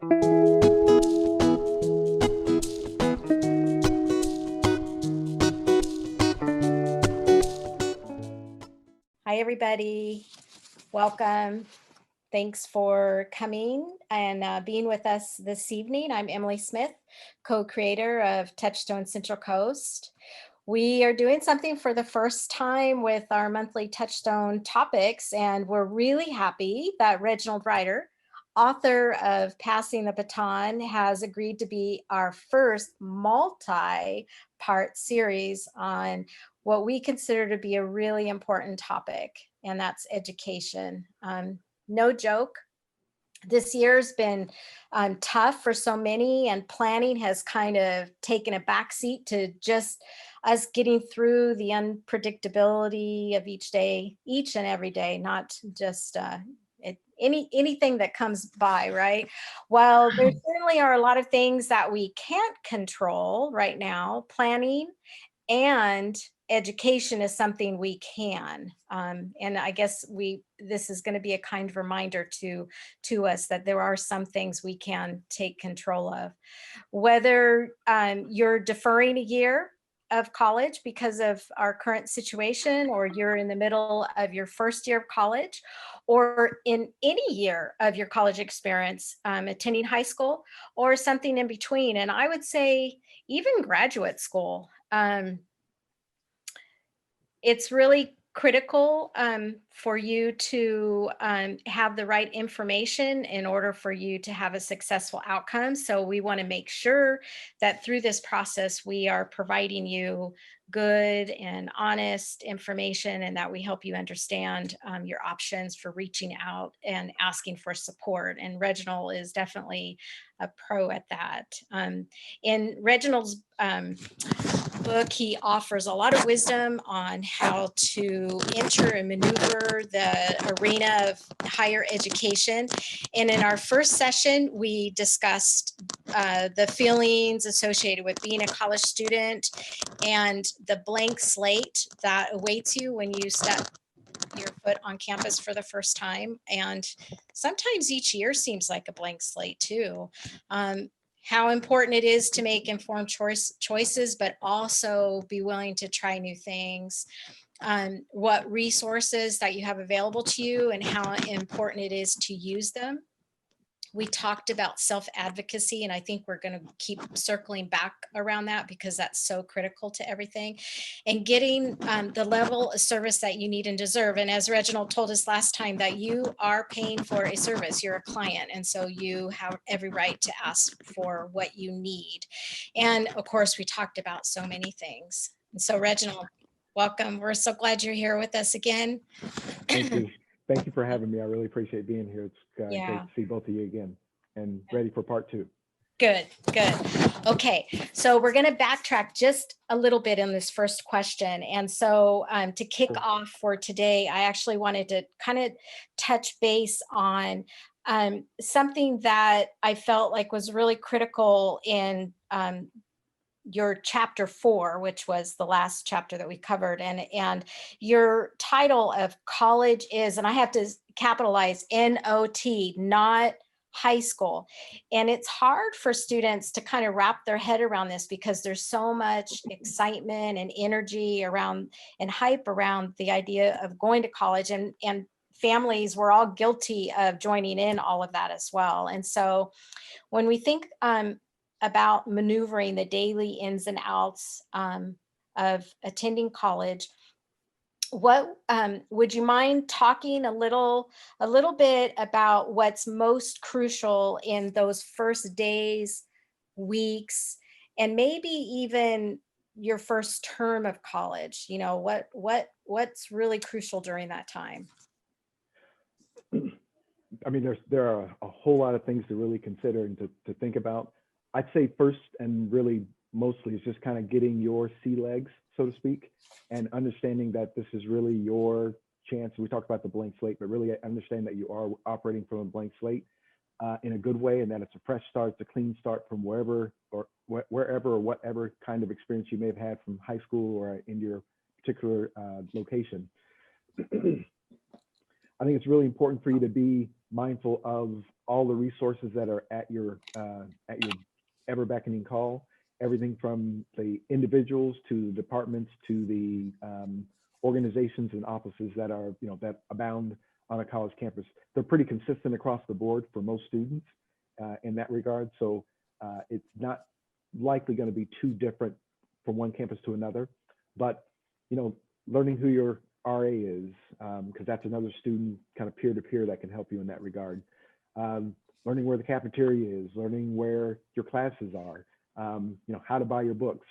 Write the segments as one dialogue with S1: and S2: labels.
S1: Hi, everybody. Welcome. Thanks for coming and being with us this evening. I'm Emily Smith, co-creator of Touchstone Central Coast. We are doing something for the first time with our monthly Touchstone topics, and we're really happy that Reginald Ryder, author of Passing the Baton, has agreed to be our first multi-part series on what we consider to be a really important topic, and that's education. No joke. This year's been tough for so many, and planning has kind of taken a backseat to just us getting through the unpredictability of each day, each and every day, not just anything that comes by, right? While there certainly are a lot of things that we can't control right now, planning and education is something we can. And I guess this is going to be a kind reminder to us that there are some things we can take control of. Whether you're deferring a year of college because of our current situation, or you're in the middle of your first year of college, or in any year of your college experience, attending high school or something in between. And I would say even graduate school. It's really critical for you to have the right information in order for you to have a successful outcome. So we want to make sure that through this process, we are providing you good and honest information, and that we help you understand your options for reaching out and asking for support. And Reginald is definitely a pro at that. In Reginald's book, he offers a lot of wisdom on how to enter and maneuver the arena of higher education. And in our first session, we discussed the feelings associated with being a college student and the blank slate that awaits you when you step your foot on campus for the first time. And sometimes each year seems like a blank slate too. How important it is to make informed choices, but also be willing to try new things. What resources that you have available to you and how important it is to use them. We talked about self-advocacy, and I think we're going to keep circling back around that because that's so critical to everything, and getting the level of service that you need and deserve. And as Reginald told us last time, that you are paying for a service, you're a client, and so you have every right to ask for what you need. And of course, we talked about so many things. And so Reginald, welcome. We're so glad you're here with us again.
S2: Thank you. Thank you for having me. I really appreciate being here. It's great to see both of you again, and ready for part two.
S1: Good, good. Okay, so we're going to backtrack just a little bit in this first question. And so to kick off for today, I actually wanted to kind of touch base on something that I felt like was really critical in your chapter 4, which was the last chapter that we covered, and your title of college is, and I have to capitalize, NOT, not high school. And it's hard for students to kind of wrap their head around this because there's so much excitement and energy around and hype around the idea of going to college, and families, we're all guilty of joining in all of that as well. And so when we think about maneuvering the daily ins and outs of attending college, what would you mind talking a little bit about what's most crucial in those first days, weeks, and maybe even your first term of college? You know, what's really crucial during that time?
S2: I mean, there are a whole lot of things to really consider and to think about. I'd say first and really mostly is just kind of getting your sea legs, so to speak, and understanding that this is really your chance. We talked about the blank slate, but really understand that you are operating from a blank slate in a good way, and that it's a fresh start, it's a clean start from wherever or whatever kind of experience you may have had from high school or in your particular location. I think it's really important for you to be mindful of all the resources that are at your ever beckoning call, everything from the individuals to the departments to the organizations and offices that are, that abound on a college campus. They're pretty consistent across the board for most students in that regard. So it's not likely going to be too different from one campus to another. But, learning who your RA is, because that's another student kind of peer-to-peer that can help you in that regard. Learning where the cafeteria is, learning where your classes are, how to buy your books,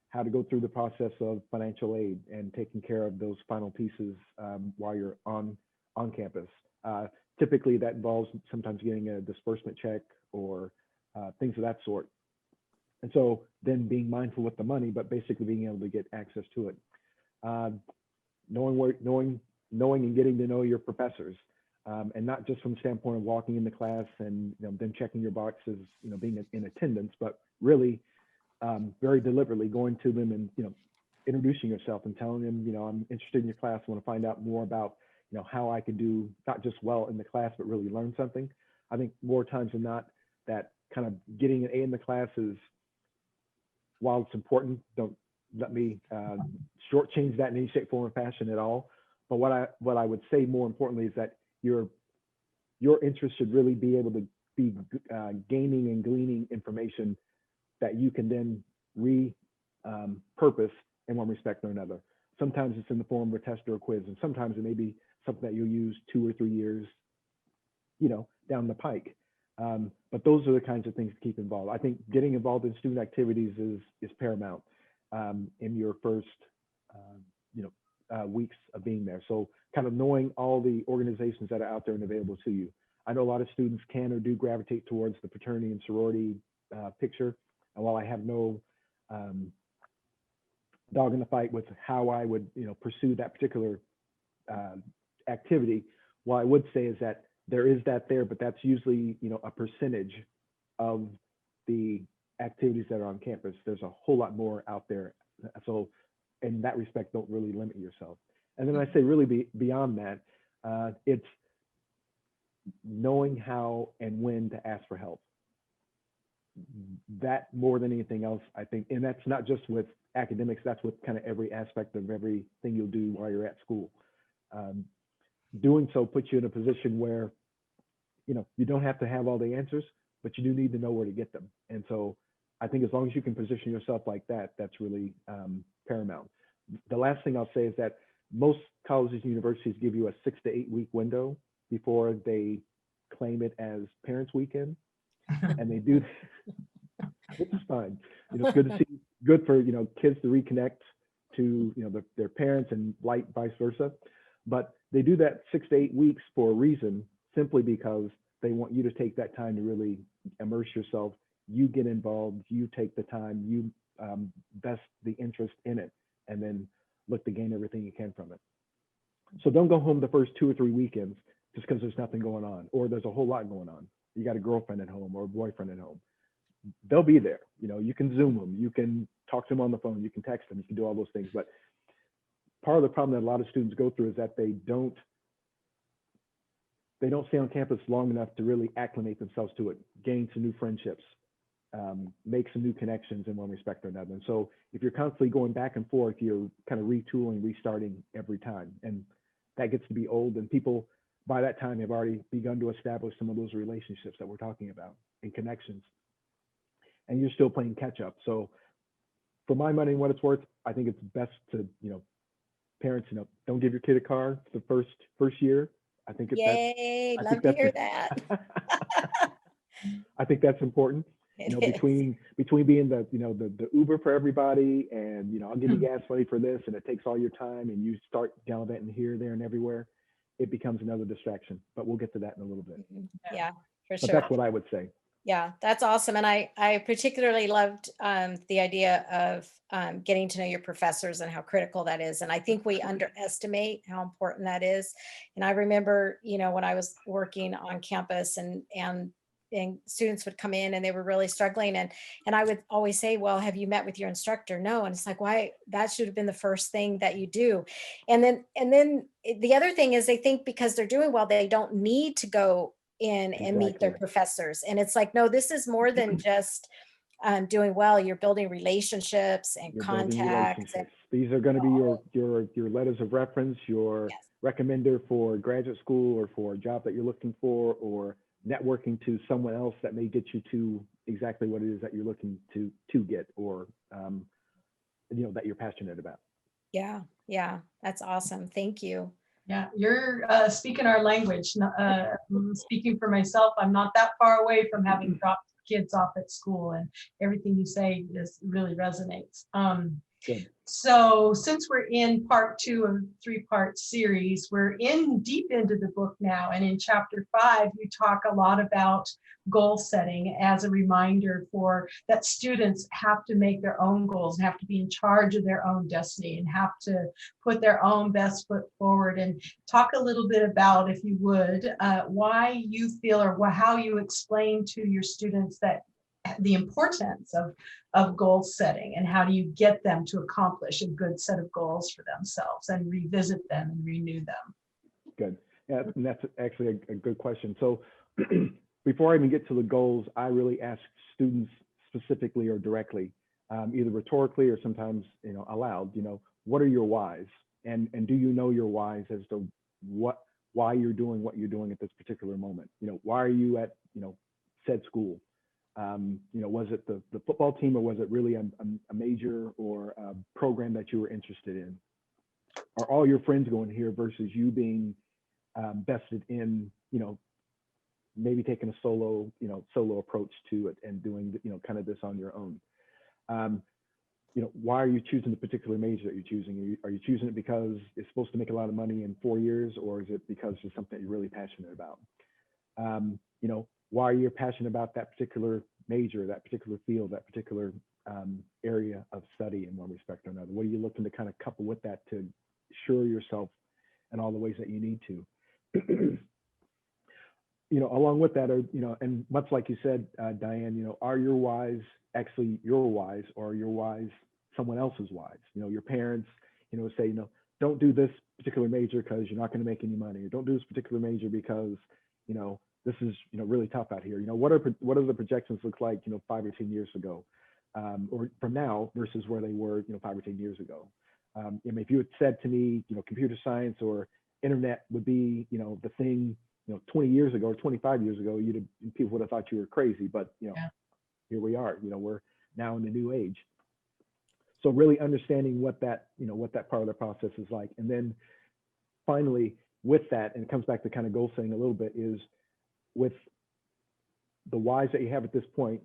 S2: how to go through the process of financial aid and taking care of those final pieces while you're on campus. Typically that involves sometimes getting a disbursement check or things of that sort. And so then being mindful with the money, but basically being able to get access to it. Knowing and getting to know your professors, and not just from the standpoint of walking into class and then checking your boxes, being in attendance, but really very deliberately going to them and introducing yourself and telling them, I'm interested in your class, I want to find out more about how I can do not just well in the class, but really learn something. I think more times than not, that kind of getting an A in the class is, while it's important, don't let me shortchange that in any shape, form, or fashion at all. But what I would say more importantly is that your interest should really be able to be gaining and gleaning information that you can then repurpose in one respect or another. Sometimes it's in the form of a test or a quiz, and sometimes it may be something that you'll use 2 or 3 years, down the pike. But those are the kinds of things to keep involved. I think getting involved in student activities is paramount in your first, weeks of being there. So kind of knowing all the organizations that are out there and available to you. I know a lot of students can or do gravitate towards the fraternity and sorority picture. And while I have no dog in the fight with how I would, pursue that particular activity, what I would say is that there is that there, but that's usually, a percentage of the activities that are on campus. There's a whole lot more out there. So in that respect, don't really limit yourself. And then I say really beyond that, it's knowing how and when to ask for help. That more than anything else, I think, and that's not just with academics, that's with kind of every aspect of everything you'll do while you're at school. Doing so puts you in a position where, you don't have to have all the answers, but you do need to know where to get them. And so I think as long as you can position yourself like that, that's really paramount. The last thing I'll say is that most colleges and universities give you a 6 to 8 week window before they claim it as Parents Weekend. And they do, which is fine. It's good to see, good for, kids to reconnect to, their parents and vice versa. But they do that 6 to 8 weeks for a reason, simply because they want you to take that time to really immerse yourself. You get involved, you take the time, you vest the interest in it, and then look to gain everything you can from it. So don't go home the first 2 or 3 weekends just because there's nothing going on, or there's a whole lot going on. You got a girlfriend at home or a boyfriend at home. They'll be there. You can Zoom them, you can talk to them on the phone, you can text them, you can do all those things. But part of the problem that a lot of students go through is that they don't stay on campus long enough to really acclimate themselves to it, gain some new friendships, make some new connections in one respect or another. And so if you're constantly going back and forth, you're kind of retooling, restarting every time. And that gets to be old, and people by that time have already begun to establish some of those relationships that we're talking about and connections. And you're still playing catch up. So for my money and what it's worth, I think it's best to, parents, don't give your kid a car the first year. I think
S1: Yay, love to hear that.
S2: I think that's important. Between being the the Uber for everybody, and I'll give you gas money for this, and it takes all your time, and you start gallivanting here, there, and everywhere, it becomes another distraction. But we'll get to that in a little bit.
S1: Yeah, for
S2: But
S1: sure.
S2: that's what I would say.
S1: Yeah, that's awesome. And I particularly loved the idea of getting to know your professors and how critical that is. And I think we underestimate how important that is. And I remember, when I was working on campus and students would come in and they were really struggling. And I would always say, well, have you met with your instructor? No. And it's like, why? That should have been the first thing that you do. And then the other thing is, they think because they're doing well, they don't need to go in and meet their
S2: Exactly.
S1: professors. And it's like, no, this is more than just doing well. You're building relationships and
S2: You're building
S1: contacts. And
S2: relationships. These are going to be your letters of reference, your
S1: yes,
S2: recommender for graduate school or for a job that you're looking for, or networking to someone else that may get you to exactly what it is that you're looking to get, or that you're passionate about.
S1: yeah, yeah. That's awesome. Thank you.
S3: Yeah, you're speaking our language. Speaking for myself, I'm not that far away from having dropped kids off at school, and everything you say really resonates.
S2: Good.
S3: So since we're in part 2 of a 3-part series, we're deep into the book now. And in chapter 5, you talk a lot about goal setting as a reminder that students have to make their own goals and have to be in charge of their own destiny and have to put their own best foot forward. And talk a little bit about, if you would, why you feel, or how you explain to your students that the importance of goal setting, and how do you get them to accomplish a good set of goals for themselves and revisit them and renew them.
S2: Good. Yeah, and that's actually a good question. So before I even get to the goals, I really ask students specifically or directly, either rhetorically or sometimes aloud, what are your whys? And do you know your whys as to why you're doing what you're doing at this particular moment? Why are you at said school? Was it the football team, or was it really a major or a program that you were interested in? Are all your friends going here versus you being vested in, maybe taking a solo approach to it and doing, kind of this on your own? Why are you choosing the particular major that you're choosing? Are you choosing it because it's supposed to make a lot of money in 4 years, or is it because it's something you're really passionate about? Why are you passionate about that particular major, that particular field, that particular area of study in one respect or another? What are you looking to kind of couple with that to assure yourself in all the ways that you need to? Along with that, and much like you said, Diane, are your whys actually your whys, or are your whys someone else's whys? Your parents, say, don't do this particular major because you're not going to make any money, or don't do this particular major because, this is, really tough out here. What are the projections look like, 5 or 10 years ago, or from now versus where they were, 5 or 10 years ago? If you had said to me, computer science or internet would be, the thing, 20 years ago or 25 years ago, people would have thought you were crazy. But
S3: Yeah.
S2: Here we are. We're now in the new age. So really understanding what that part of the process is like, and then finally with that, and it comes back to kind of goal setting a little bit, is with the whys that you have at this point,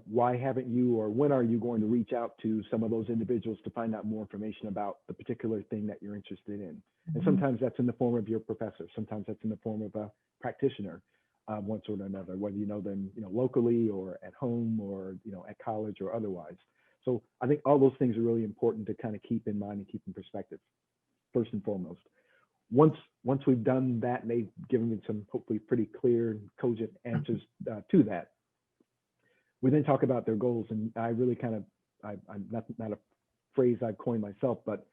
S2: why haven't you, or when are you going to reach out to some of those individuals to find out more information about the particular thing that you're interested in? And sometimes that's in the form of your professor. Sometimes that's in the form of a practitioner of one sort or another, whether you know them, locally or at home or, at college or otherwise. So I think all those things are really important to kind of keep in mind and keep in perspective, first and foremost. Once we've done that, and they've given me some hopefully pretty clear and cogent answers to that, we then talk about their goals. And I really kind of, I'm not a phrase I've coined myself, but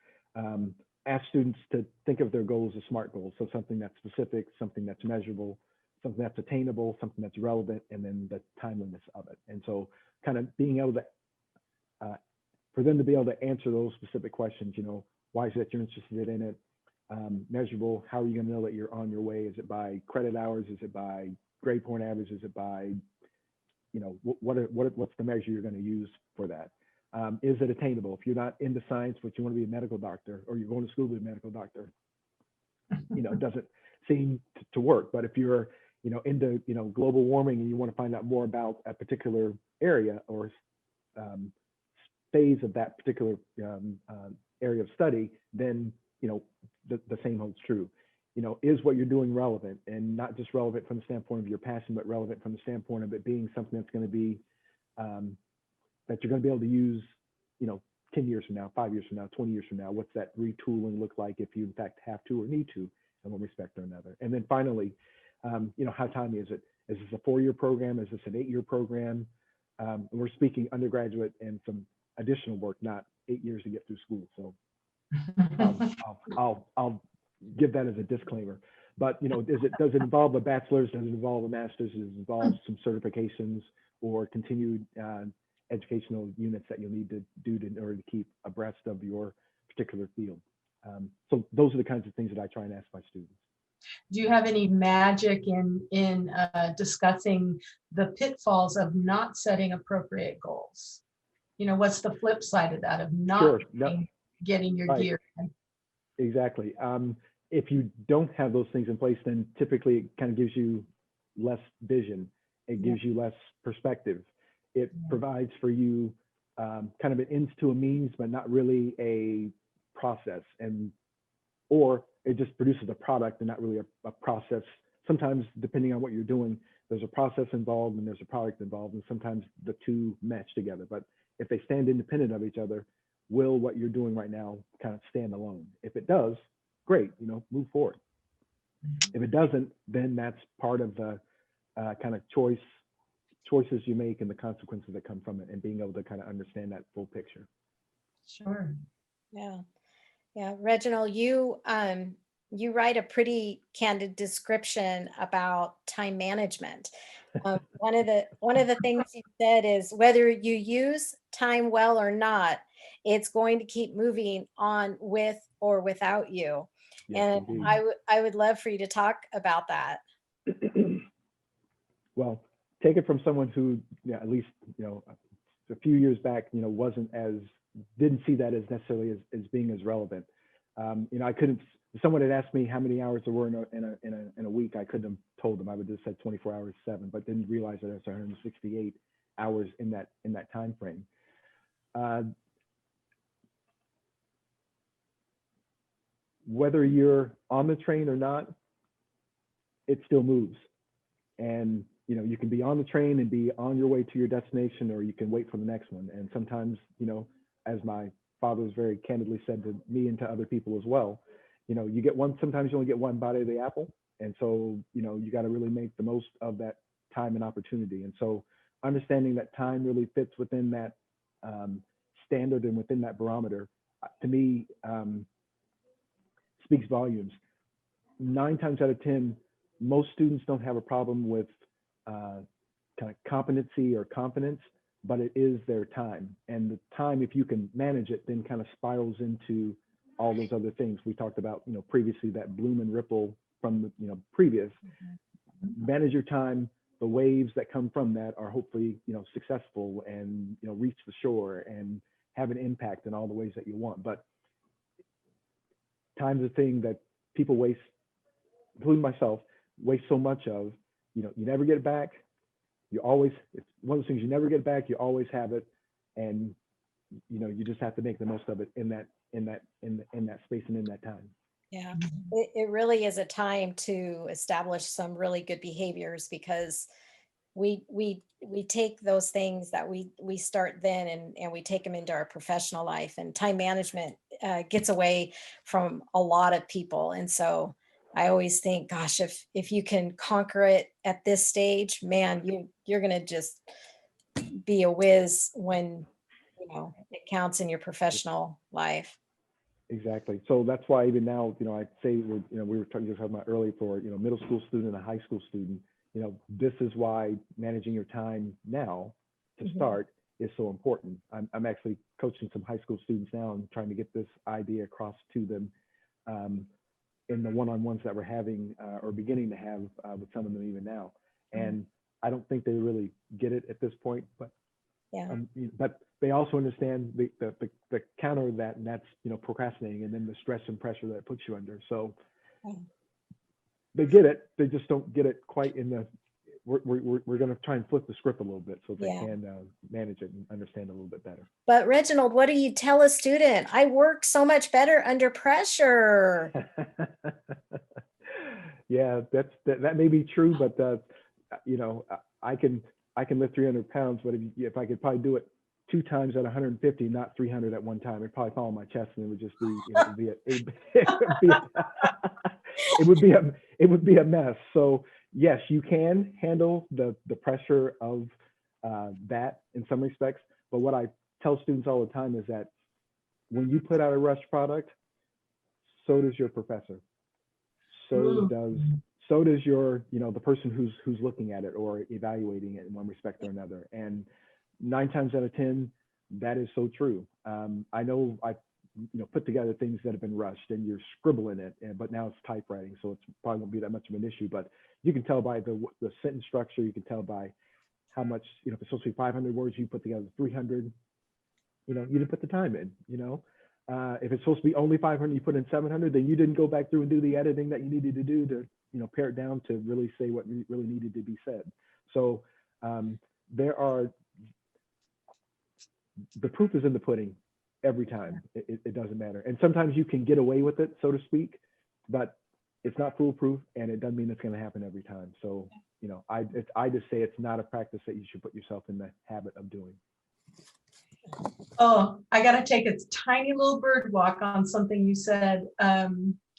S2: ask students to think of their goals as SMART goals. So something that's specific, something that's measurable, something that's attainable, something that's relevant, and then the timeliness of it. And so kind of being able to, for them to be able to answer those specific questions, why is it that you're interested in it? Measurable, how are you going to know that you're on your way? Is it by credit hours? Is it by grade point average? Is it by, what's the measure you're going to use for that? Is it attainable? If you're not into science, but you want to be a medical doctor, or you're going to school to be a medical doctor, it doesn't seem to work. But if you're, into, global warming, and you want to find out more about a particular area or phase of that particular area of study, then, the same holds true. Is what you're doing relevant, and not just relevant from the standpoint of your passion, but relevant from the standpoint of it being something that's going to be, that you're going to be able to use, 10 years from now, 5 years from now, 20 years from now. What's that retooling look like if you in fact have to or need to in one respect or another? And then finally, how timely is it? Is this a 4-year program? Is this an 8-year program? And we're speaking undergraduate and some additional work, not 8 years to get through school. So I'll give that as a disclaimer. But does it involve a bachelor's? Does it involve a master's? Does it involve some certifications or continued educational units that you'll need to do in order to keep abreast of your particular field? So those are the kinds of things that I try and ask my students.
S3: Do you have any magic in discussing the pitfalls of not setting appropriate goals? What's the flip side of that, of not
S2: Sure. No.
S3: getting your
S2: Right.
S3: gear in?
S2: Exactly. If you don't have those things in place, then typically it kind of gives you less vision. It gives you less perspective. It provides for you kind of an ends to a means, but not really a process. Or it just produces a product and not really a process. Sometimes, depending on what you're doing, there's a process involved and there's a product involved, and sometimes the two match together. But if they stand independent of each other, will what you're doing right now kind of stand alone? If it does, great, move forward. If it doesn't, then that's part of the kind of choices you make and the consequences that come from it, and being able to kind of understand that full picture.
S3: Sure.
S1: Yeah, Reginald, you write a pretty candid description about time management. One of the things you said is whether you use time well or not, it's going to keep moving on with or without you.
S2: Yes,
S1: And
S2: indeed.
S1: I would love for you to talk about that.
S2: Well, take it from someone who, at least, a few years back, didn't see that as necessarily as being as relevant. I couldn't, if someone had asked me how many hours there were in a week, I couldn't have told them. I would have said 24 hours, 7, but didn't realize that it's 168 hours in that time frame. Whether you're on the train or not, it still moves. And you can be on the train and be on your way to your destination, or you can wait for the next one. And sometimes, as my father has very candidly said to me and to other people as well, you get one, sometimes you only get one bite of the apple. And so, you got to really make the most of that time and opportunity. And so understanding that time really fits within that standard and within that barometer, to me, speaks volumes. 9 times out of 10, most students don't have a problem with kind of competency or confidence, but it is their time. And the time, if you can manage it, then kind of spirals into all those other things we talked about, previously, that bloom and ripple from the, previous. Manage your time. The waves that come from that are hopefully, successful and, reach the shore and have an impact in all the ways that you want. But time's a thing that people waste, including myself, waste so much of. You never get it back. It's one of those things you never get back. You always have it, and you just have to make the most of it in that space and in that time.
S1: Yeah, it really is a time to establish some really good behaviors, because we take those things that we start then and we take them into our professional life, and time management gets away from a lot of people. And so I always think, gosh, if you can conquer it at this stage, man, you're gonna just be a whiz when it counts in your professional life.
S2: Exactly. So that's why even now, I'd say we were talking about earlier for middle school student and a high school student. This is why managing your time now to start is so important. I'm actually coaching some high school students now and trying to get this idea across to them in the one-on-ones that we're having or beginning to have with some of them even now. And I don't think they really get it at this point, but but they also understand the counter of that, and that's procrastinating, and then the stress and pressure that it puts you under. So they get it. They just don't get it quite in the. We're going to try and flip the script a little bit so they can manage it and understand a little bit better.
S1: But Reginald, what do you tell a student? I work so much better under pressure.
S2: Yeah, that may be true, but I can lift 300 pounds, but if I could probably do it 2 times at 150, not 300 at one time, it'd probably fall on my chest, and it would just be it would be a mess. So yes, you can handle the pressure of that in some respects. But what I tell students all the time is that when you put out a rush product, so does your professor. so does your, the person who's looking at it or evaluating it in one respect or another. And 9 times out of 10, that is so true. I know I put together things that have been rushed and you're scribbling it, but now it's typewriting, so it's probably won't be that much of an issue. But you can tell by the sentence structure, you can tell by how much, if it's supposed to be 500 words, you put together 300, you didn't put the time in, if it's supposed to be only 500, you put in 700, then you didn't go back through and do the editing that you needed to do to, pare it down to really say what really needed to be said. So the proof is in the pudding every time. It doesn't matter. And sometimes you can get away with it, so to speak, but it's not foolproof, and it doesn't mean it's going to happen every time. So, I just say it's not a practice that you should put yourself in the habit of doing.
S3: Oh, I got to take a tiny little bird walk on something you said.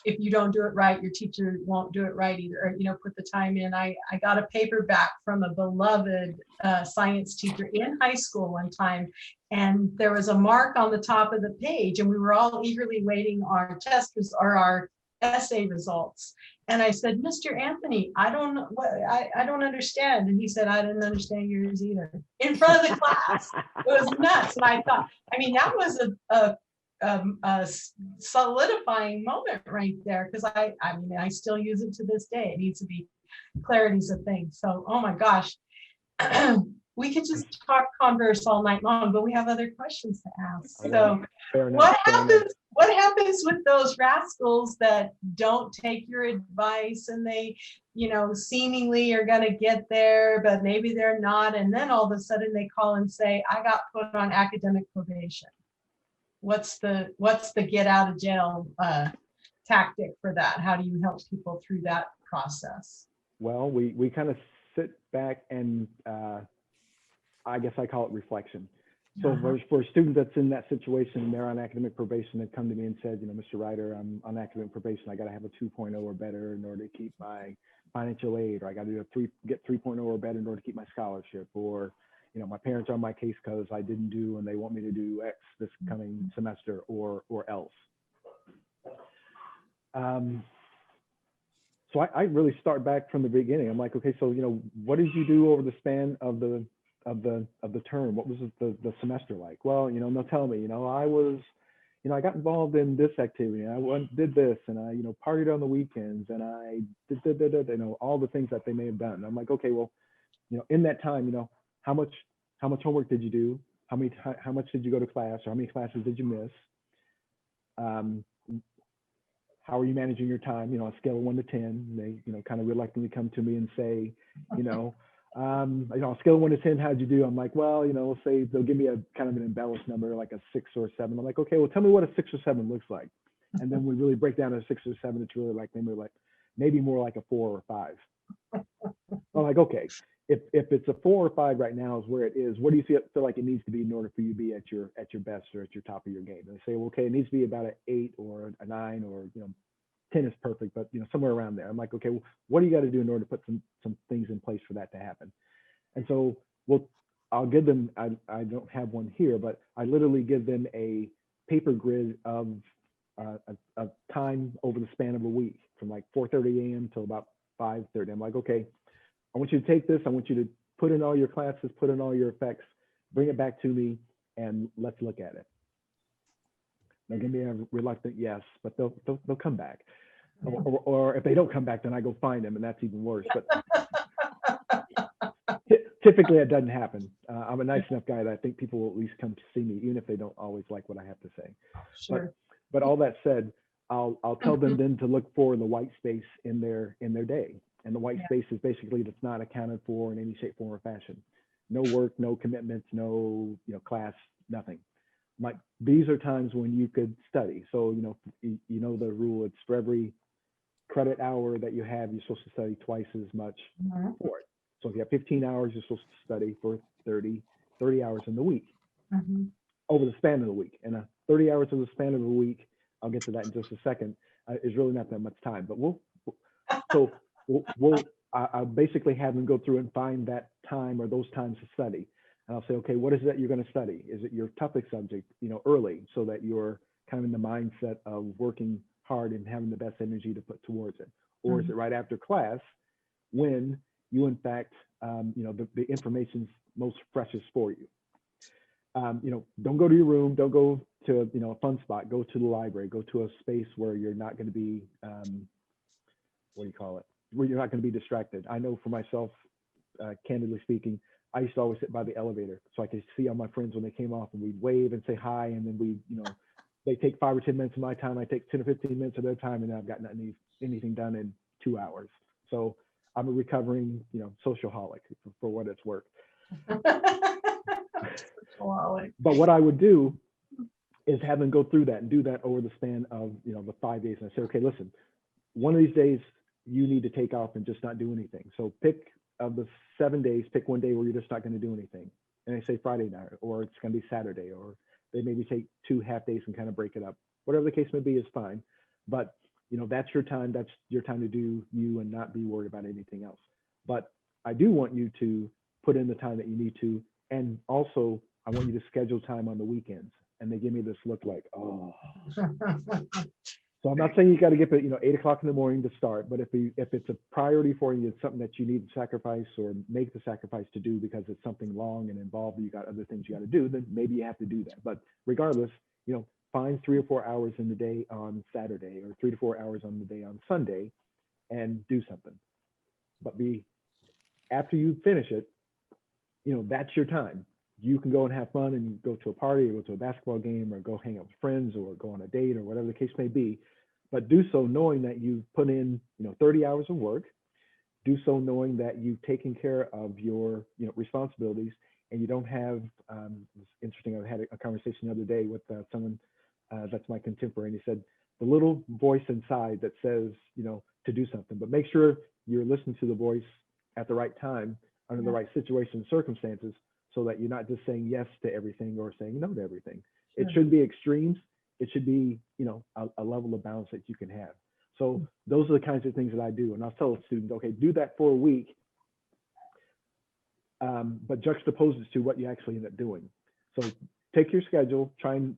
S3: If you don't do it right, your teacher won't do it right either, or, put the time in. I got a paper back from a beloved science teacher in high school one time, and there was a mark on the top of the page, and we were all eagerly waiting our test or our essay results. And I said, Mr. Anthony, I don't understand. And he said, I didn't understand yours either, in front of the class. It was nuts. And I thought, that was a solidifying moment right there, because I still use it to this day. It needs to be clarities of things. So, oh my gosh, we could just converse all night long, but we have other questions to ask. So what happens with those rascals that don't take your advice, and they, seemingly are going to get there, but maybe they're not. And then all of a sudden they call and say, I got put on academic probation. What's the get out of jail tactic for that? How do you help people through that process?
S2: Well, we kind of sit back and I guess I call it reflection. So for a student that's in that situation, they're on academic probation, they come to me and said, Mr. Ryder, I'm on academic probation. I got to have a 2.0 or better in order to keep my financial aid, or I got to get 3.0 or better in order to keep my scholarship, or my parents are on my case because I didn't do and they want me to do X this coming semester or else. So I really start back from the beginning. I'm like, okay, so what did you do over the span of the term? What was the semester like? Well, they'll tell me, I was, I got involved in this activity, and I did this, and I, partied on the weekends, and I did, all the things that they may have done. And I'm like, okay, well, in that time, how much homework did you do? How much did you go to class, or how many classes did you miss? How are you managing your time? On a scale of 1 to 10, they, kind of reluctantly come to me and say, on a scale of 1 to 10, how'd you do? I'm like, well, let's say they'll give me a kind of an embellished number, like a 6 or 7. I'm like, okay, well, tell me what a 6 or 7 looks like. And then we really break down to a 6 or 7. It's really maybe more like a 4 or 5. I'm like, okay, if it's a 4 or 5 right now is where it is, what do you feel like it needs to be in order for you to be at your best or at your top of your game? And they say, well, okay, it needs to be about an 8 or a 9, or 10 is perfect, but somewhere around there. I'm like, okay, well, what do you got to do in order to put some things in place for that to happen? And so, I'll give them, I don't have one here, but I literally give them a paper grid of time over the span of a week, from like 4:30 a.m. till about 5:30. I'm like, okay, I want you to take this. I want you to put in all your classes, put in all your effects, bring it back to me, and let's look at it. They'll give me a reluctant yes, but they'll come back. Or if they don't come back, then I go find them, and that's even worse. But typically it doesn't happen. I'm a nice enough guy that I think people will at least come to see me, even if they don't always like what I have to say.
S3: Sure.
S2: But all that said, I'll tell them then to look for the white space in their day. And the white space is basically that's not accounted for in any shape, form, or fashion. No work, no commitments, no class, nothing. Like, these are times when you could study. So the rule, it's for every credit hour that you have, you're supposed to study twice as much for it. So if you have 15 hours, you're supposed to study for 30 hours in the week, over the span of the week. And 30 hours of the span of the week, I'll get to that in just a second, is really not that much time. But I'll basically have them go through and find that time or those times to study. And I'll say, okay, what is it that you're going to study? Is it your toughest subject, early, so that you're kind of in the mindset of working hard and having the best energy to put towards it? or is it right after class when you, in fact, the information's most freshest for you? Don't go to your room, don't go to, a fun spot, go to the library, go to a space where you're not going to be, what do you call it? Where you're not going to be distracted. I know for myself, candidly speaking, I used to always sit by the elevator so I could see all my friends when they came off, and we'd wave and say hi, and then they take 5 or 10 minutes of my time, I take 10 or 15 minutes of their time, and I've got anything done in 2 hours. So I'm a recovering, socialholic for what it's worth. But what I would do is have them go through that and do that over the span of, the 5 days. And I say, okay, listen, one of these days you need to take off and just not do anything. So pick, of the 7 days, pick one day where you're just not going to do anything. And I say Friday night, or it's going to be Saturday, or they maybe take 2 half days and kind of break it up. Whatever the case may be is fine. But, that's your time. That's your time to do you and not be worried about anything else. But I do want you to put in the time that you need to. And also, I want you to schedule time on the weekends. And they give me this look like, oh. So I'm not saying you got to get up at 8 o'clock in the morning to start, but if it's a priority for you, it's something that you need to sacrifice or make the sacrifice to do because it's something long and involved, you got other things you got to do, then maybe you have to do that. But regardless, find 3 or 4 hours in the day on Saturday, or 3 to 4 hours on the day on Sunday, and do something. But after you finish it, that's your time. You can go and have fun and go to a party or go to a basketball game or go hang out with friends or go on a date or whatever the case may be. But do so knowing that you've put in, 30 hours of work. Do so knowing that you've taken care of your, responsibilities, and you don't have, it's interesting, I had a conversation the other day with someone that's my contemporary, and he said, the little voice inside that says, to do something, but make sure you're listening to the voice at the right time, under the right situation and circumstances, so that you're not just saying yes to everything or saying no to everything. Sure. It shouldn't be extremes. It should be, a level of balance that you can have. So those are the kinds of things that I do. And I'll tell students, okay, do that for a week, but juxtapose it to what you actually end up doing. So take your schedule, try and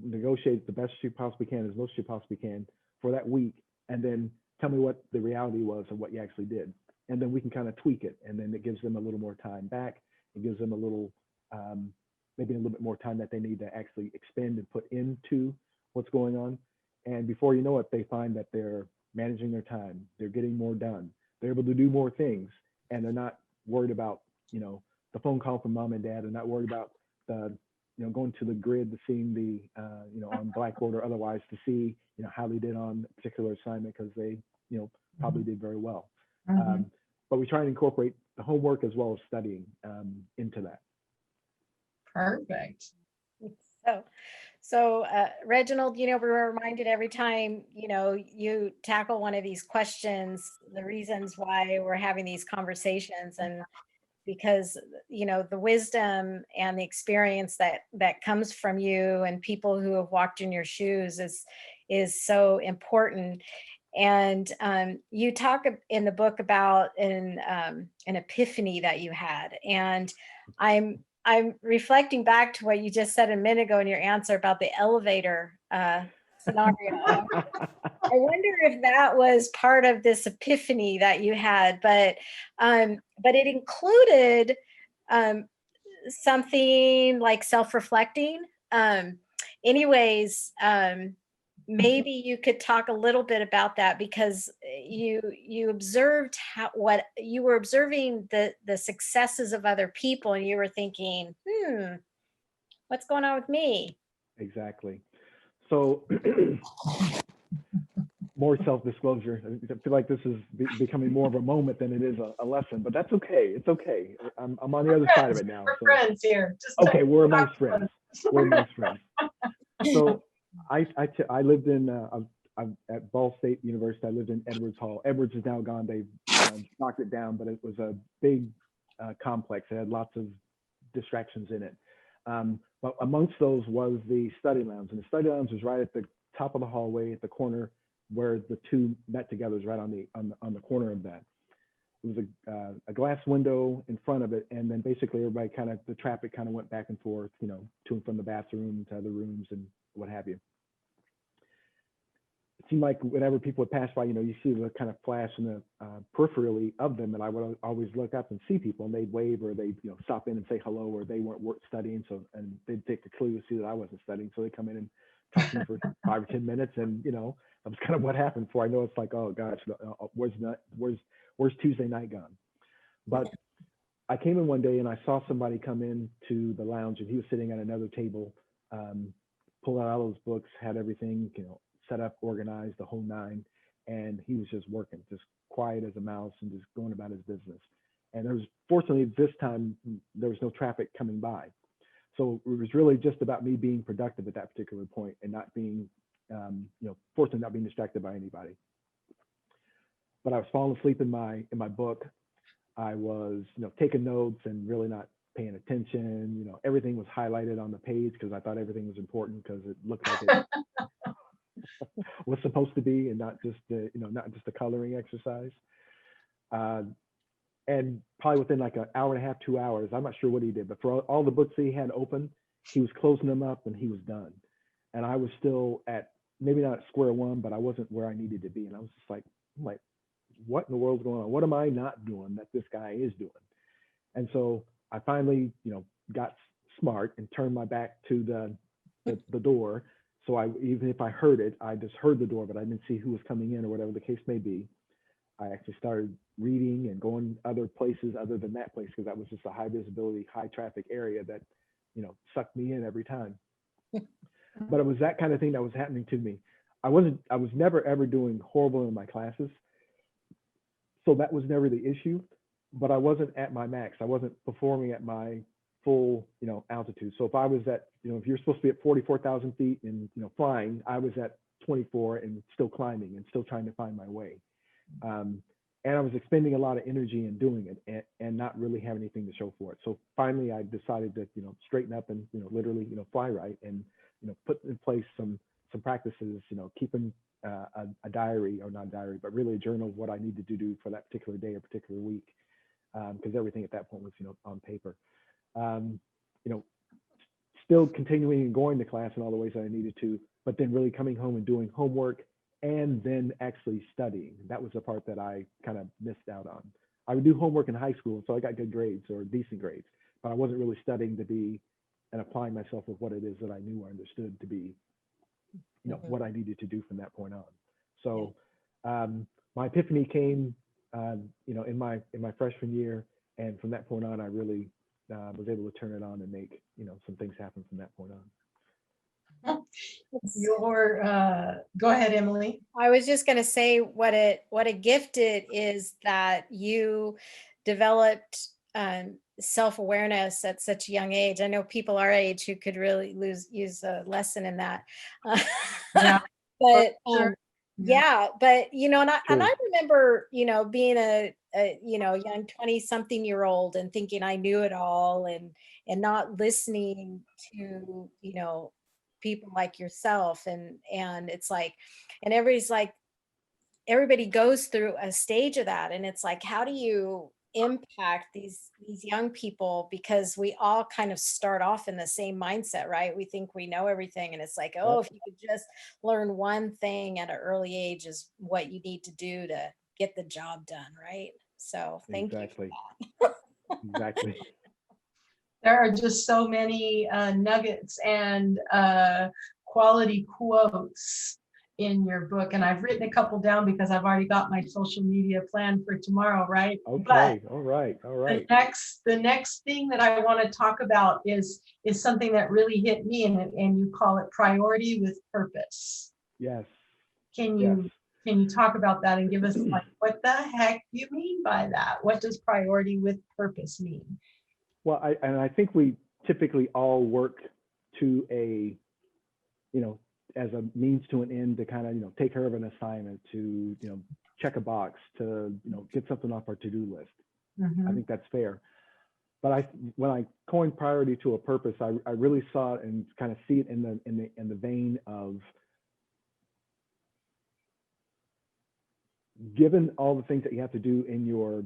S2: negotiate the best you possibly can, as most you possibly can for that week, and then tell me what the reality was of what you actually did. And then we can kind of tweak it. And then it gives them a little more time back. It gives them a little, maybe a little bit more time that they need to actually expend and put into what's going on. And before you know it, they find that they're managing their time. They're getting more done. They're able to do more things. And they're not worried about, the phone call from mom and dad. They're not worried about the, going to the grid to seeing the, on Blackboard or otherwise to see, how they did on a particular assignment, because they, probably did very well. Mm-hmm. But we try and incorporate the homework as well as studying into that.
S3: Perfect.
S1: So Reginald, we're reminded every time, you tackle one of these questions, the reasons why we're having these conversations, and because, the wisdom and the experience that comes from you and people who have walked in your shoes is so important. And you talk in the book about an epiphany that you had. And I'm reflecting back to what you just said a minute ago in your answer about the elevator scenario. I wonder if that was part of this epiphany that you had, but it included something like self-reflecting. Maybe you could talk a little bit about that, because you observed what you were observing, the successes of other people, and you were thinking, what's going on with me?
S2: Exactly. So more self-disclosure. I feel like this is becoming more of a moment than it is a lesson, but that's okay. It's okay. I'm on the other side of it now.
S3: We're friends here.
S2: Okay, we're amongst friends. We're amongst friends. So I lived in I'm at Ball State University. I lived in Edwards Hall. Edwards is now gone. They've knocked it down, but it was a big complex. It had lots of distractions in it. But amongst those was the study lounge, and the study lounge was right at the top of the hallway, at the corner where the two met together, is right on the corner of that. It was a glass window in front of it, and then basically everybody the traffic kind of went back and forth, to and from the bathroom to other rooms and what have you. it seemed like whenever people would pass by, you see the kind of flash in the peripherally of them, and I would always look up and see people, and they'd wave, or they'd stop in and say hello, or they weren't studying, and they'd take the clue to see that I wasn't studying, so they come in and talk to me for 5 or 10 minutes, and that was kind of what happened. Before I know, it's like, oh gosh, where's Tuesday night gone? But I came in one day and I saw somebody come in to the lounge, and he was sitting at another table, pulled out all those books, had everything, set up, organized, the whole nine. And he was just working, just quiet as a mouse and just going about his business. And fortunately, this time, there was no traffic coming by. So it was really just about me being productive at that particular point and not being, fortunately not being distracted by anybody. But I was falling asleep in my book. I was, taking notes and really not paying attention. Everything was highlighted on the page because I thought everything was important, because it looked like it was supposed to be, and not just a coloring exercise. And probably within like an hour and a half, 2 hours, I'm not sure what he did, but for all the books that he had open, he was closing them up and he was done. And I was still at, maybe not at square one, but I wasn't where I needed to be. And I was just like, what in the world's going on? What am I not doing that this guy is doing? And so I finally, got smart and turned my back to the door. So even if I heard it, I just heard the door, but I didn't see who was coming in or whatever the case may be. I actually started reading and going other places other than that place, because that was just a high visibility, high traffic area that, sucked me in every time. But it was that kind of thing that was happening to me. I was never ever doing horrible in my classes. So that was never the issue, but I wasn't at my max. I wasn't performing at my full, altitude. So if I was at, if you're supposed to be at 44,000 feet and, flying, I was at 24 and still climbing and still trying to find my way. And I was expending a lot of energy in doing it and not really have anything to show for it. So finally I decided to, straighten up and, literally, fly right, and, put in place some practices, keeping a diary, or not a diary, but really a journal of what I needed to do for that particular day or particular week. Because everything at that point was, on paper. Still continuing and going to class in all the ways that I needed to, but then really coming home and doing homework and then actually studying. That was the part that I kind of missed out on. I would do homework in high school, so I got good grades or decent grades, but I wasn't really studying to be and applying myself with what it is that I knew or understood to be, what I needed to do from that point on. So my epiphany came, in my freshman year, and from that point on, I really was able to turn it on and make, some things happen from that point on.
S3: Go ahead, Emily.
S1: I was just going to say what a gift it is that you developed self-awareness at such a young age. I know people our age who could really use a lesson in that.
S3: Yeah.
S1: But
S3: Sure.
S1: yeah, but and
S2: Sure.
S1: I remember, being a young 20-something-year-old and thinking I knew it all, and not listening to, people like yourself, and it's like, and everybody goes through a stage of that, and it's like, how do you impact these young people, because we all kind of start off in the same mindset, right? We think we know everything, and it's like, oh, if you could just learn one thing at an early age is what you need to do to get the job done, right? So thank you for that.
S2: Exactly.
S3: There are just so many nuggets and quality quotes in your book, and I've written a couple down because I've already got my social media plan for tomorrow, right?
S2: Okay. All right.
S3: The next thing that I want to talk about is something that really hit me, and you call it priority with purpose.
S2: Yes.
S3: Can you talk about that and give us, like, what the heck you mean by that? What does priority with purpose mean?
S2: Well, I think we typically all work to a, as a means to an end, to kind of, take care of an assignment, to, check a box, to, get something off our to-do list. I think that's fair. But when I coined priority to a purpose, I really saw it and kind of see it in the vein of, given all the things that you have to do in your,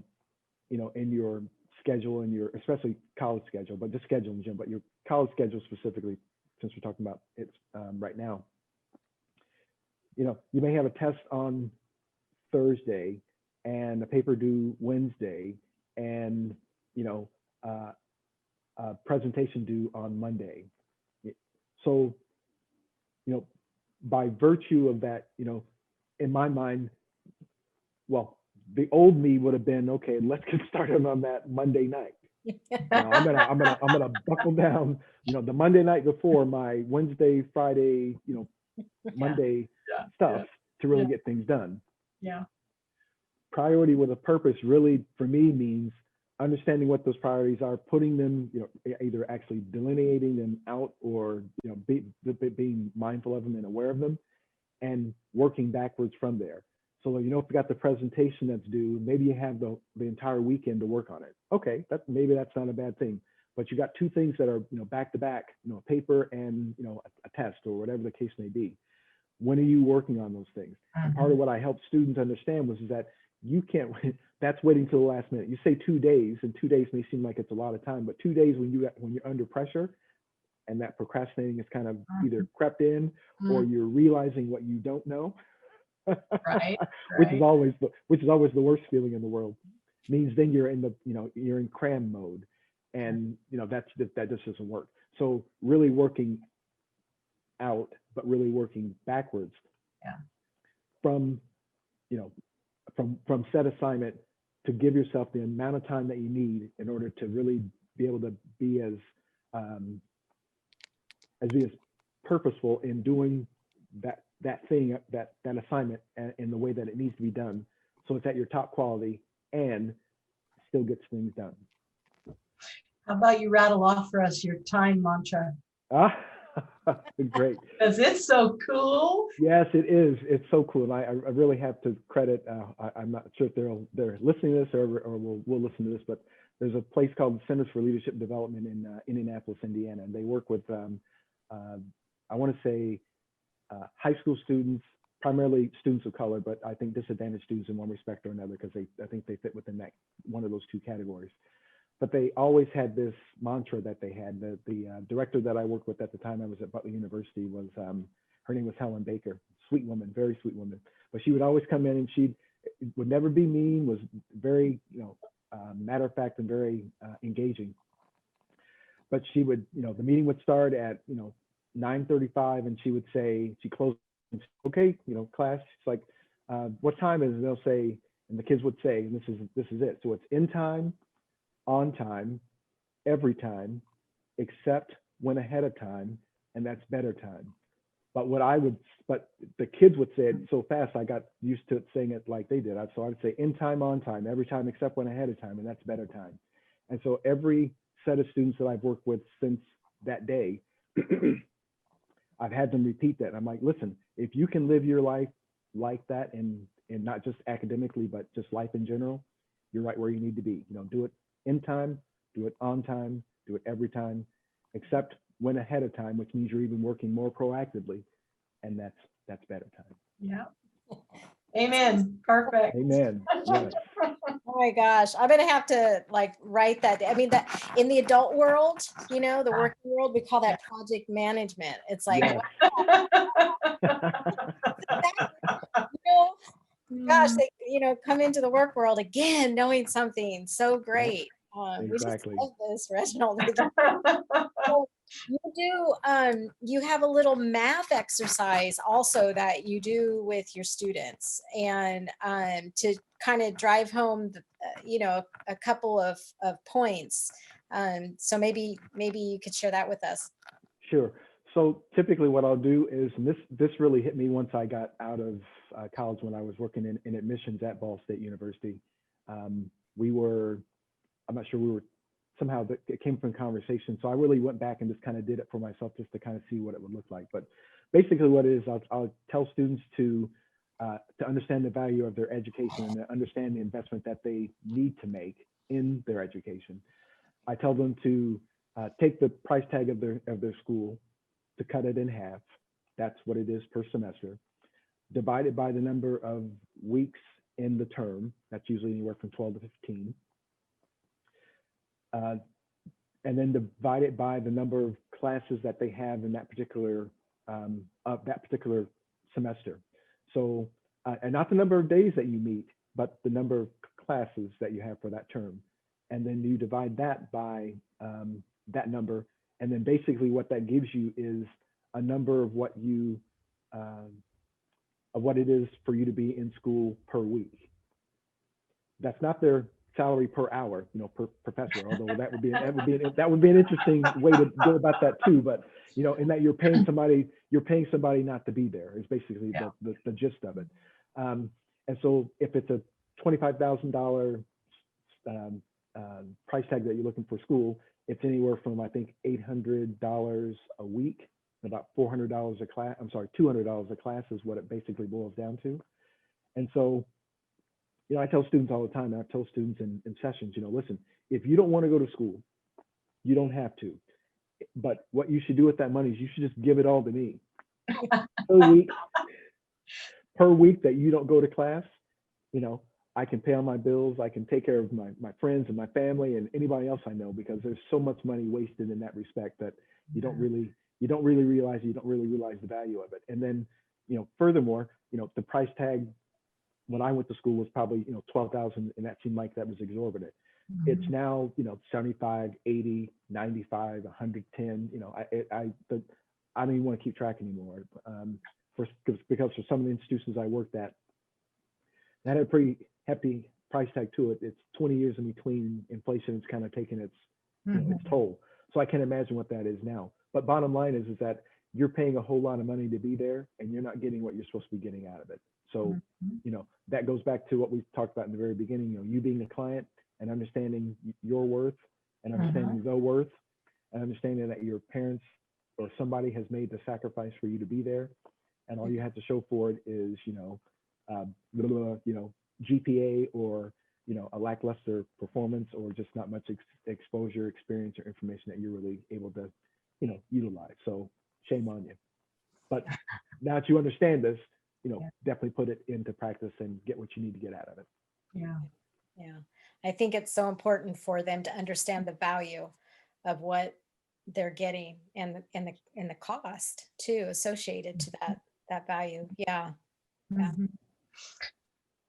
S2: in your schedule, and your, especially college schedule, but just schedule in general, but your college schedule specifically, since we're talking about it right now, you may have a test on Thursday and a paper due Wednesday and, a presentation due on Monday. So, by virtue of that, in my mind, well, the old me would have been, okay, let's get started on that Monday night. I'm gonna buckle down, the Monday night before my Wednesday, Friday, Monday stuff to really get things done.
S3: Yeah.
S2: Priority with a purpose really for me means understanding what those priorities are, putting them, either actually delineating them out or, being mindful of them and aware of them and working backwards from there. So, if you got the presentation that's due, maybe you have the entire weekend to work on it. Okay, maybe that's not a bad thing. But you got two things that are, back to back, a paper and, a test or whatever the case may be. When are you working on those things? And part of what I helped students understand was that you can't, that's waiting till the last minute. You say 2 days, and 2 days may seem like it's a lot of time, but 2 days when you're under pressure and that procrastinating is kind of either crept in or you're realizing what you don't know.
S3: Right.
S2: which is always the worst feeling in the world. Means then you're in you're in cram mode, and that just doesn't work. So really working out, but really working backwards.
S3: Yeah.
S2: From from set assignment to give yourself the amount of time that you need in order to really be able to be as purposeful in doing that thing, that assignment in the way that it needs to be done, so it's at your top quality and still gets things done.
S3: How about you rattle off for us your time mantra?
S2: Great.
S3: Because it's so cool.
S2: Yes, it is. It's so cool. And I really have to credit, I'm not sure if they're listening to this or we'll listen to this, but there's a place called the Centers for Leadership Development in Indianapolis, Indiana. And they work with, I want to say, high school students, primarily students of color, but I think disadvantaged students in one respect or another, because I think they fit within that one of those two categories. But they always had this mantra that they had. The director that I worked with at the time I was at Butler University was, her name was Helen Baker, sweet woman, very sweet woman. But she would always come in and she would never be mean, was very, matter of fact and very engaging. But she would, the meeting would start at, 9:35, and she would say, she closed, okay, class, it's like, what time is it? And they'll say, and the kids would say, and this is it. So it's in time, on time, every time, except when ahead of time, and that's better time. But the kids would say it so fast, I got used to it saying it like they did. So I would say in time, on time, every time, except when ahead of time, and that's better time. And so every set of students that I've worked with since that day, I've had them repeat that. I'm like, listen, if you can live your life like that, and not just academically, but just life in general, you're right where you need to be. Do it in time, do it on time, do it every time, except when ahead of time, which means you're even working more proactively, and that's better time.
S3: Yeah. Amen. Perfect.
S2: Amen. Yes.
S1: Oh my gosh, I'm gonna have to write that. I mean, that in the adult world, the working world, we call that project management. It's like,
S2: Yes.
S1: gosh, they come into the work world again knowing something so great.
S2: Exactly.
S1: We just love this, Reginald. So you have a little math exercise also that you do with your students, and to kind of drive home a couple of points. So maybe you could share that with us.
S2: Sure. So typically what I'll do is, and this really hit me once I got out of college, when I was working in admissions at Ball State University. I'm not sure, somehow it came from conversation. So I really went back and just kind of did it for myself, just to kind of see what it would look like. But basically what it is, I'll tell students to understand the value of their education and to understand the investment that they need to make in their education. I tell them to take the price tag of their school, to cut it in half. That's what it is per semester. Divide it by the number of weeks in the term. That's usually anywhere from 12 to 15. And then divide it by the number of classes that they have in that particular semester. So, and not the number of days that you meet, but the number of classes that you have for that term. And then you divide that by that number. And then basically what that gives you is a number of what you, of what it is for you to be in school per week. That's not their salary per hour, you know, per professor, although that would be an interesting way to go about that too. But, you know, in that you're paying somebody not to be there is basically the gist of it. And so if it's a $25,000 price tag that you're looking for school, it's anywhere from, I think, $800 a week, about $400 a class. I'm sorry, $200 a class is what it basically boils down to. And so, you know, I tell students all the time, I tell students in sessions, you know, listen, if you don't want to go to school, you don't have to. But what you should do with that money is you should just give it all to me. per week that you don't go to class, you know, I can pay all my bills. I can take care of my friends and my family and anybody else I know, because there's so much money wasted in that respect that you don't really realize the value of it. And then, you know, furthermore, you know, the price tag when I went to school was probably, you know, $12,000, and that seemed like that was exorbitant. It's now, you know, 75, 80, 95, 110. You know, I don't even want to keep track anymore. Because for some of the institutions I worked at, that had a pretty hefty price tag to it. It's 20 years in between inflation. It's kind of taken its, you know, its toll. So I can't imagine what that is now. But bottom line is that you're paying a whole lot of money to be there, and you're not getting what you're supposed to be getting out of it. So, you know, that goes back to what we talked about in the very beginning. You know, you being a client and understanding your worth and understanding the worth and understanding that your parents or somebody has made the sacrifice for you to be there, and all you have to show for it is, you know, GPA or, you know, a lackluster performance or just not much exposure, experience, or information that you're really able to, you know, utilize. So shame on you. But now that you understand this, you know, definitely put it into practice and get what you need to get out of it.
S3: Yeah.
S1: Yeah. I think it's so important for them to understand the value of what they're getting and the cost too associated to that value. Yeah. Yeah.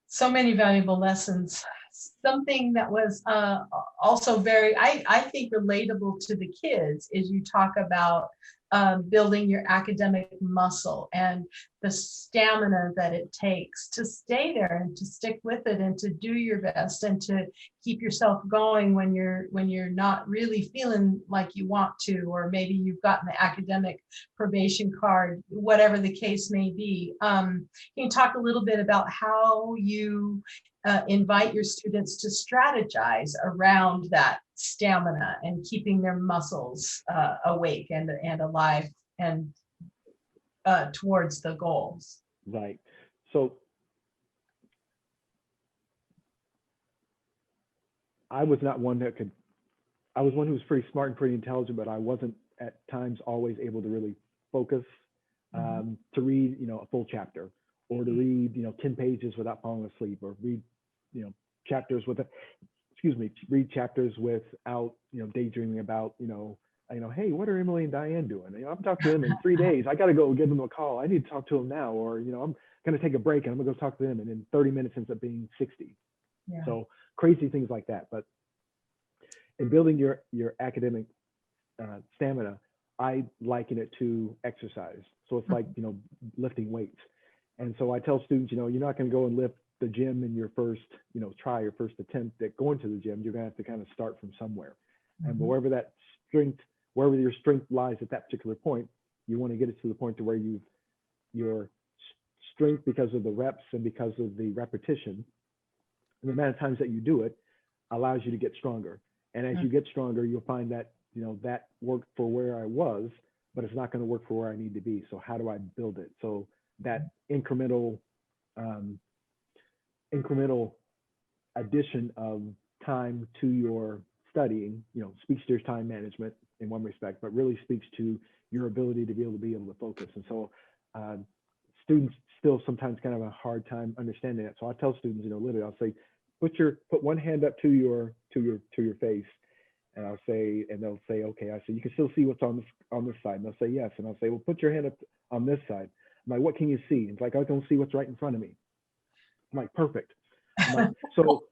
S3: So many valuable lessons. Something that was also very, I think, relatable to the kids is you talk about building your academic muscle and the stamina that it takes to stay there and to stick with it and to do your best and to keep yourself going when you're not really feeling like you want to, or maybe you've gotten the academic probation card, whatever the case may be. Can you talk a little bit about how you invite your students to strategize around that stamina and keeping their muscles awake and alive and towards the goals?
S2: Right. So I was not one that I was one who was pretty smart and pretty intelligent, but I wasn't at times always able to really focus to read, you know, a full chapter, or to read, you know, 10 pages without falling asleep, or read, you know, read chapters without, you know, daydreaming about, you know, hey, what are Emily and Diane doing? You know, I'm talking to them in 3 days. I got to go give them a call. I need to talk to them now, or, you know, I'm going to take a break and I'm going to go talk to them. And in 30 minutes ends up being 60. Yeah. So crazy things like that. But in building your academic stamina, I liken it to exercise. So it's like, you know, lifting weights. And so I tell students, you know, you're not going to go and lift the gym in your first, you know, try, your first attempt at going to the gym. You're going to have to kind of start from somewhere. And wherever your strength lies at that particular point, you want to get it to the point to where your strength, because of the reps and because of the repetition and the amount of times that you do it, allows you to get stronger. And as you get stronger, you'll find that, you know, that worked for where I was, but it's not going to work for where I need to be. So how do I build it? So that incremental addition of time to your studying, you know, speaks to your time management in one respect, but really speaks to your ability to be able to focus. And so students still sometimes kind of have a hard time understanding that. So I tell students, you know, literally, I'll say, put one hand up to your face, and I'll say, and they'll say, okay. I say, you can still see what's on this side. And they'll say yes. And I'll say, well, put your hand up on this side. I'm like, what can you see? It's like, I don't see what's right in front of me. I'm like, perfect. I'm like, so,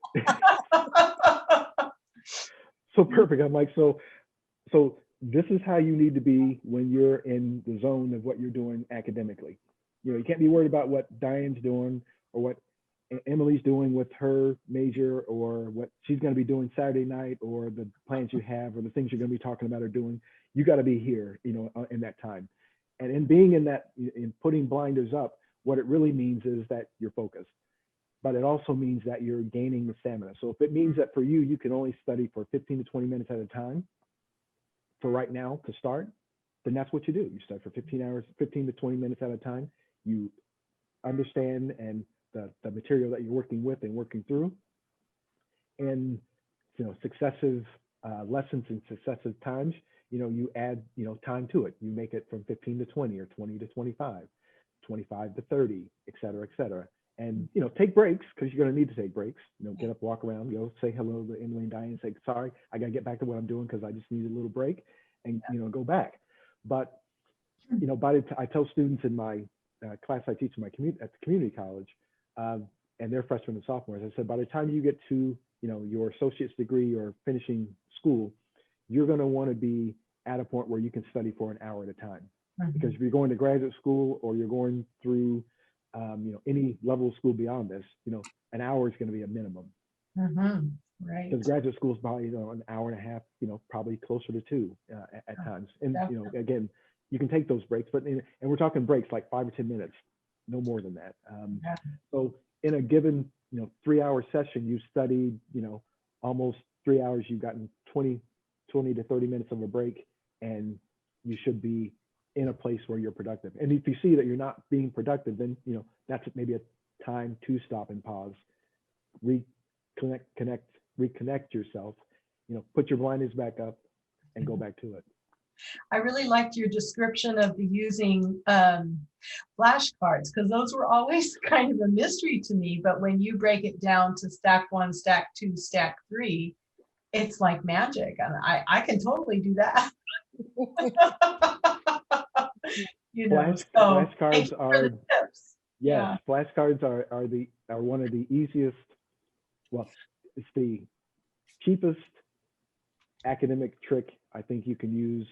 S2: so perfect. I'm like, so this is how you need to be when you're in the zone of what you're doing academically. You know, you can't be worried about what Diane's doing or what Emily's doing with her major or what she's going to be doing Saturday night or the plans you have or the things you're going to be talking about or doing. You got to be here, you know, in that time. And in being in that, in putting blinders up, what it really means is that you're focused. But it also means that you're gaining the stamina. So if it means that for you, you can only study for 15 to 20 minutes at a time for right now to start, then that's what you do. You study for 15 to 20 minutes at a time. You understand and the material that you're working with and working through, and you know, successive lessons and successive times, you know, you add, you know, time to it. You make it from 15 to 20 or 20 to 25, 25 to 30, et cetera, et cetera. And, you know, take breaks because you're going to need to take breaks. You know, get up, walk around, you know, say hello to Emily and Diane, say, sorry, I got to get back to what I'm doing because I just need a little break, and, you know, go back. But, you know, I tell students in my class I teach in at the community college, and they're freshmen and sophomores, I said, by the time you get to, you know, your associate's degree or finishing school, you're going to want to be at a point where you can study for an hour at a time. Because if you're going to graduate school or you're going through, you know, any level of school beyond this, you know, an hour is going to be a minimum.
S3: Right.
S2: Because graduate school is probably, you know, an hour and a half, you know, probably closer to two at times. And, you know, again, you can take those breaks, but, and we're talking breaks like 5 or 10 minutes, no more than that. So in a given, you know, 3-hour session, you studied, you know, almost 3 hours, you've gotten 20 to 30 minutes of a break, and you should be in a place where you're productive. And if you see that you're not being productive, then, you know, that's maybe a time to stop and pause, reconnect yourself, you know, put your blinders back up and go back to it.
S3: I really liked your description of the using flashcards, because those were always kind of a mystery to me. But when you break it down to stack 1, stack 2, stack 3, it's like magic. And I can totally do that. You know,
S2: flashcards are
S3: tips.
S2: Yes, flashcards are one of the easiest. Well, it's the cheapest academic trick I think you can use.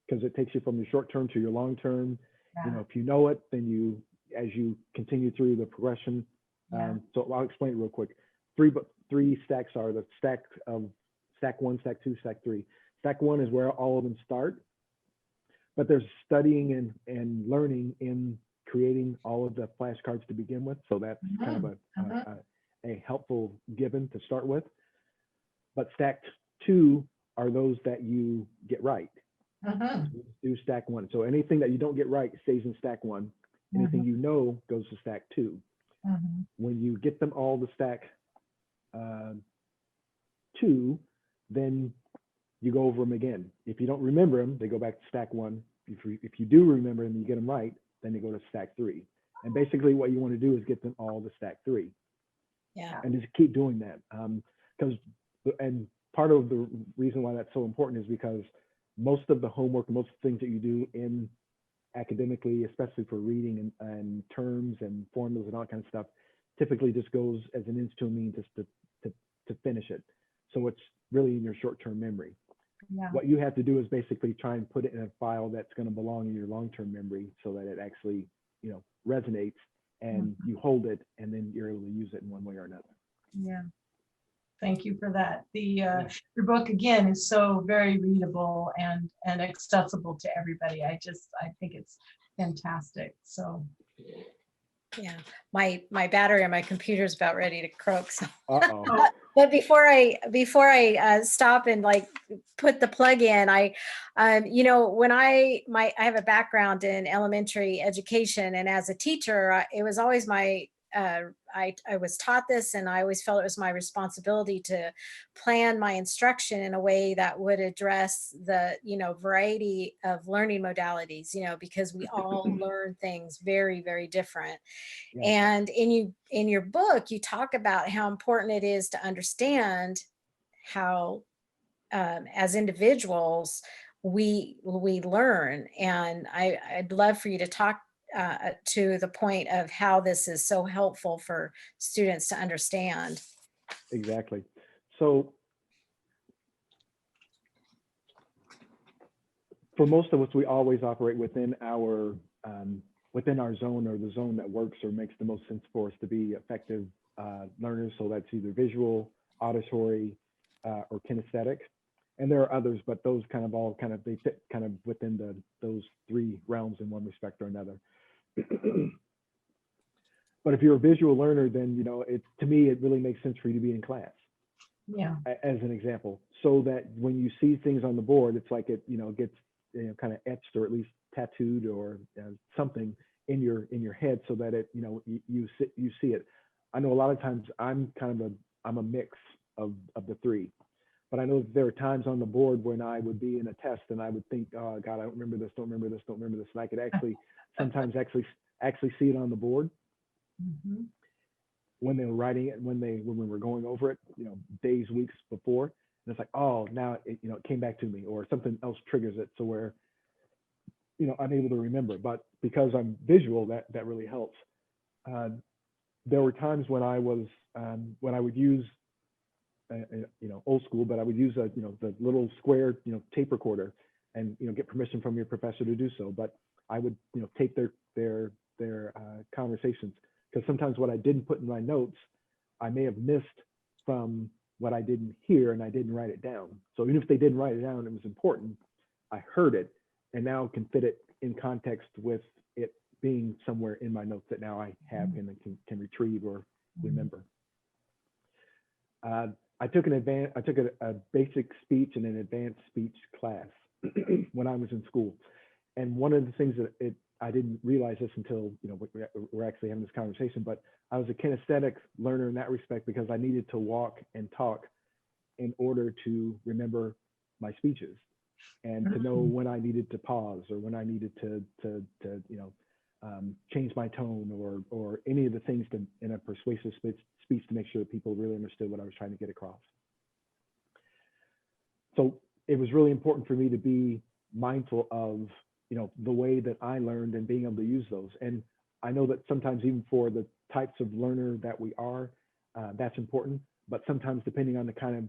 S2: Because it takes you from your short term to your long term. You know, if you know it, then you, as you continue through the progression. So I'll explain it real quick. Three stacks are the stack 1, stack 2, stack 3. Stack 1 is where all of them start, but there's studying and learning in creating all of the flashcards to begin with. So that's kind of a helpful given to start with. But stack 2 are those that you get right. Do stack 1. So anything that you don't get right stays in stack 1. Anything you know goes to stack 2. When you get them all to stack 2, then you go over them again. If you don't remember them, they go back to stack 1. If you do remember them and you get them right, then they go to stack 3. And basically what you want to do is get them all to stack 3. And just keep doing that. And part of the reason why that's so important is because most of the homework, most of the things that you do in academically, especially for reading and terms and formulas and all that kind of stuff, typically just goes as an inch to a mean just to finish it. So it's really in your short-term memory. What you have to do is basically try and put it in a file that's going to belong in your long-term memory so that it actually, you know, resonates and you hold it, and then you're able to use it in one way or another.
S3: Thank you for that. Your book again is so very readable and accessible to everybody. I think it's fantastic. So
S1: my battery on my computer is about ready to croak. So.
S2: Uh-oh.
S1: But before I stop and like put the plug in, you know, when I have a background in elementary education, and as a teacher, it was always my I was taught this, and I always felt it was my responsibility to plan my instruction in a way that would address the, you know, variety of learning modalities, you know, because we all learn things very, very different. And in your book, you talk about how important it is to understand how, as individuals, we learn. And I'd love for you to talk to the point of how this is so helpful for students to understand.
S2: Exactly. So for most of us, we always operate within our zone, or the zone that works or makes the most sense for us to be effective learners. So that's either visual, auditory, or kinesthetic. And there are others, but those they fit kind of within those three realms in one respect or another. But if you're a visual learner, then to me it really makes sense for you to be in class.
S3: Yeah.
S2: As an example, so that when you see things on the board, it's like it gets kind of etched, or at least tattooed, or something in your head, so that you see it. I know a lot of times I'm a mix of the three, but I know that there are times on the board when I would be in a test and I would think, oh God, I don't remember this, and I could sometimes actually see it on the board.
S3: Mm-hmm.
S2: When they were writing it, when we were going over it, days, weeks before, and it's like, oh, now it came back to me, or something else triggers it, so where I'm able to remember. But because I'm visual, that really helps. There were times when I would use old school, but I would use the little square tape recorder, and get permission from your professor to do so. But I would tape their conversations, because sometimes what I didn't put in my notes, I may have missed from what I didn't hear, and I didn't write it down. So even if they didn't write it down, it was important, I heard it, and now can fit it in context with it being somewhere in my notes that now I have and can retrieve or remember. I took a basic speech and an advanced speech class when I was in school. And one of the things that I didn't realize this until we're actually having this conversation, but I was a kinesthetic learner in that respect, because I needed to walk and talk in order to remember my speeches, and to know when I needed to pause, or when I needed to change my tone, or any of the things in a persuasive speech to make sure that people really understood what I was trying to get across. So it was really important for me to be mindful of the way that I learned, and being able to use those. And I know that sometimes, even for the types of learner that we are, that's important. But sometimes, depending on the kind of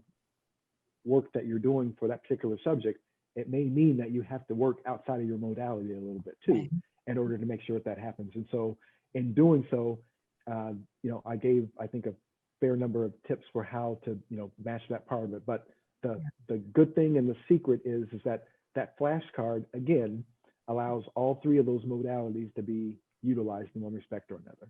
S2: work that you're doing for that particular subject, it may mean that you have to work outside of your modality a little bit too, in order to make sure that happens. And so in doing so, I gave, I think, a fair number of tips for how to master that part of it. But the good thing and the secret is that flashcard, again, allows all three of those modalities to be utilized in one respect or another.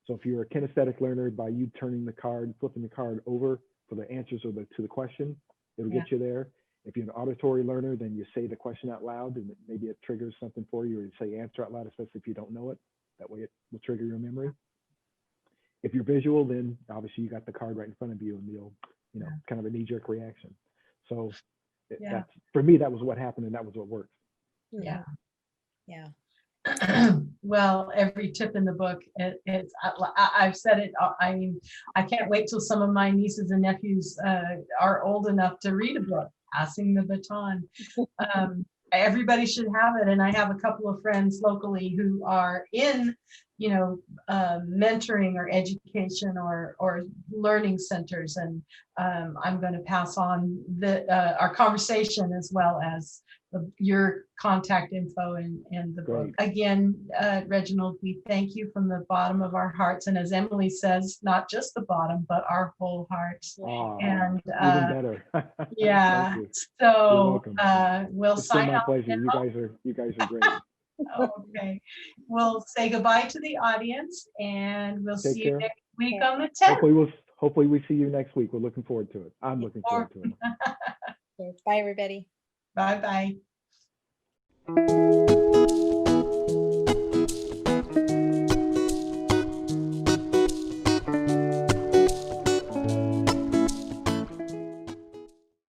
S2: So if you're a kinesthetic learner, by you turning the card, flipping the card over for the answers to the question, it'll get you there. If you're an auditory learner, then you say the question out loud, and maybe it triggers something for you, or you say answer out loud, especially if you don't know it. That way it will trigger your memory. If you're visual, then obviously you got the card right in front of you, and you'll, kind of a knee-jerk reaction. So that's, for me, that was what happened, and that was what worked.
S3: Yeah.
S1: Yeah.
S3: Well, every tip in the book, I've said it. I mean, I can't wait till some of my nieces and nephews are old enough to read a book, Passing the Baton. Everybody should have it. And I have a couple of friends locally who are in, mentoring or education or learning centers. And I'm going to pass on our conversation, as well as your contact info in the book. Again, Reginald, we thank you from the bottom of our hearts. And as Emily says, not just the bottom, but our whole hearts. And
S2: even better.
S3: Yeah. So we'll sign off.
S2: It's been my pleasure. You guys are great.
S3: Okay. We'll say goodbye to the audience, and we'll see you next week on the 10th.
S2: Hopefully we see you next week. We're looking forward to it. I'm looking forward to it.
S1: Bye, everybody.
S3: Bye-bye.